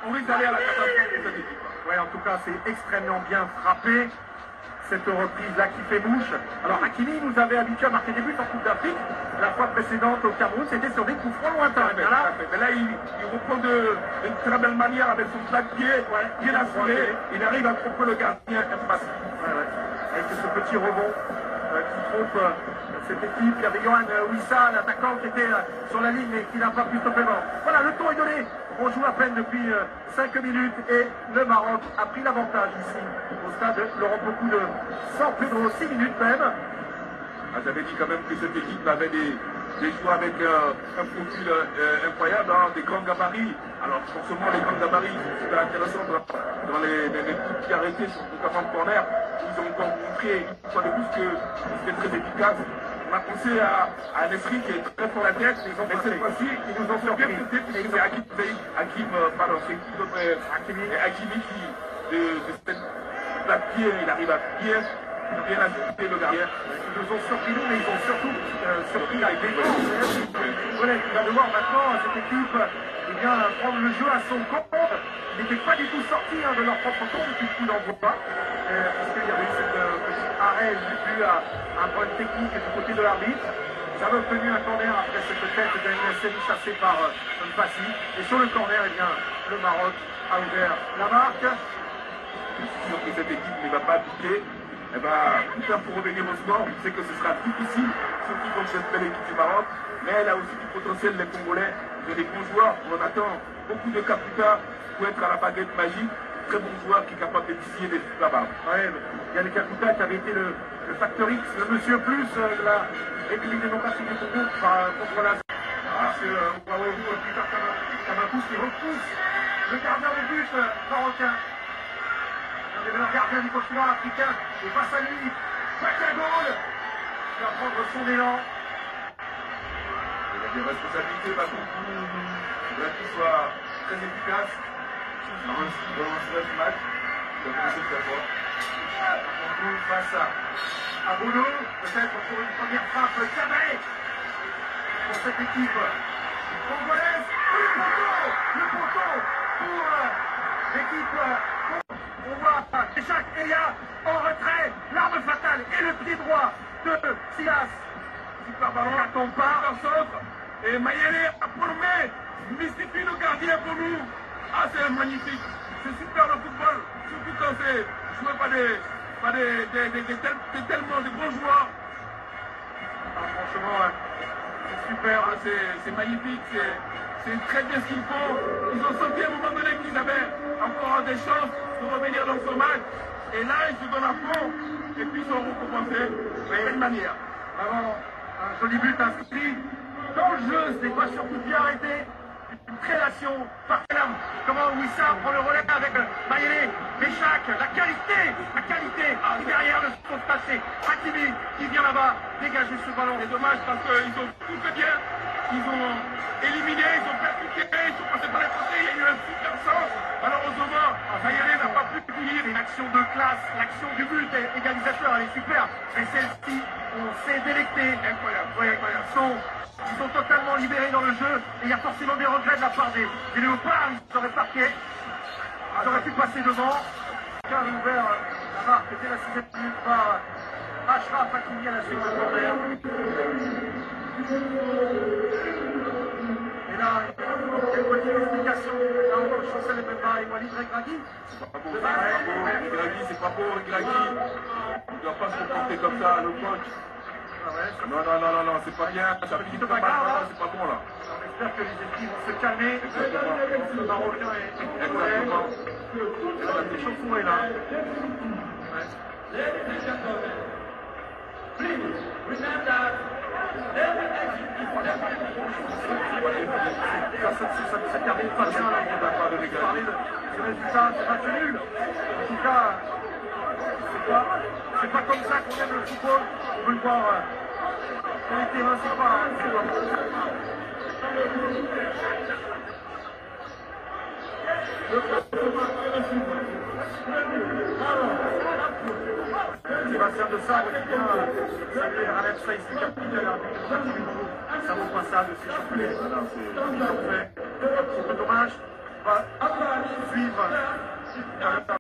on risque d'aller à la catastrophe de cette équipe. Ouais, en tout cas, c'est extrêmement bien frappé. Cette reprise-là qui fait bouche. Alors, Hakimi nous avait habitué à marquer des buts en Coupe d'Afrique. La fois précédente au Cameroun, c'était sur des coups francs lointains. Mais là, il reprend d'une très belle manière avec son plaque-pied, bien assuré. Il arrive à tromper le gardien impassible. Avec ce petit rebond qui trompe cette équipe. Il y avait Johan Wissa, l'attaquant qui était sur la ligne et qui n'a pas pu stopper le ballon. Voilà, le tour est donné. On joue à peine depuis 5 minutes et le Maroc a pris l'avantage ici au stade Laurent Beaucoup de San Pedro, 6 minutes même. Ah, j'avais dit quand même que cette équipe avait des joueurs avec un profil incroyable, des grands gabarits. Alors forcément les grands gabarits sont super intéressants dans les coups qui arrêtés, notamment le corner, où ils ont encore montré une fois de plus que c'était très efficace. On a pensé à un esprit qui est très fort la tête, mais cette fois-ci, ils nous ont surpris, puisque c'est Hakimi qui, de cette plaque-pied, il arrive à bien ajouter le gardien. Ils nous ont surpris nous, mais ils ont surtout surpris la défense. Voilà, il va devoir maintenant, cette équipe, prendre le jeu à son compte. Ils n'étaient pas du tout sortis de leur propre compte depuis le coup d'envoi, puisqu'il y avait eu cette petit arrêt dû à un problème technique du côté de l'arbitre. Ils avaient obtenu un corner après cette tête d'Agnès Seri chassée par Mpassi. Et sur le corner, le Maroc a ouvert la marque. Je suis sûr que cette équipe ne va pas piquer. Elle va tout faire pour revenir au sport. Je sais que ce sera difficile, surtout contre cette belle équipe du Maroc. Mais elle a aussi du potentiel, les Congolais. Il y a des bons joueurs. On attend beaucoup de cas plus tard pour être à la baguette magique. Très bon joueur qui est capable de distiller des trucs là-bas. Ouais, Yann Kakuta qui avait été le facteur X, le monsieur plus de la République démocratique du Congo contre la... C'est Peter Kamapous qui repousse le gardien de but marocain. Un des meilleurs gardiens du continent africain. Et face à lui, Bakagol qui va prendre son élan. Il a des responsabilités maintenant pour qu'il soit très efficace. Dans ce match, il a commencé très fort. Face à Bono, peut-être pour une première frappe cadrée pour cette équipe congolaise. Le poteau pour l'équipe. On voit Jacques Eya en retrait, l'arme fatale et le pied droit de Silas. Super ballon, ça tombe pas. Et Mayele a promis, mystifie le gardien pour nous. Ah, c'est magnifique. C'est super le football, surtout quand c'est joué par tellement de bons joueurs. Ah, franchement, c'est super. Ah, c'est magnifique, c'est très bien ce qu'ils font. Ils ont senti à un moment donné qu'ils avaient encore des chances de revenir dans ce match. Et là, ils se donnent à fond. Et puis ils ont recommencé de quelle manière. Vraiment, un joli but inscrit. Dans le jeu, c'est pas surtout bien arrêté. Une création par Kelam. Comment Wissa prend le relais avec Mayele, Méchac, la qualité derrière le son passé. Hakimi qui vient là-bas dégager ce ballon. C'est dommage parce qu'ils ont tout fait bien. Ils ont éliminé, ils ont percuté, ils sont passés par les côtés, il y a eu un super sens. Malheureusement, Mayele n'a pas pu finir. Une action de classe, l'action du but égalisateur, elle est super. Mais celle-ci, on s'est délecté. Incroyable, incroyable. Ils sont totalement libérés dans le jeu et il y a forcément des regrets de la part des Léopards. Ils auraient marqué, ils auraient pu passer devant. Qui a ouvert la marque dès la 6e minute par Achraf Hakimi à la seconde corner. Et là, il y a une petite explication. Là encore, Chancel Mbemba et Walid Regragui. C'est pas beau, c'est pas beau, Regragui. Il ne doit pas se comporter comme ça, le coach. Non, c'est pas bien. Ça pique pas mal, c'est pas bon là. On espère que les esprits vont se calmer. Exactement. Le Marocain est Exactement. Le chauffe-eau est là. Ça termine pas bien là. On va parler de résultat, c'est match nul. En tout cas, c'est pas comme ça qu'on aime le football. On veut le voir sur les terrains, c'est pas. Sébastien de Sabre qui vient saluer Ralef Saïs, le capitaine arbitre. Ça vaut pas ça de s'échapper. C'est un petit peu dommage. va suivre.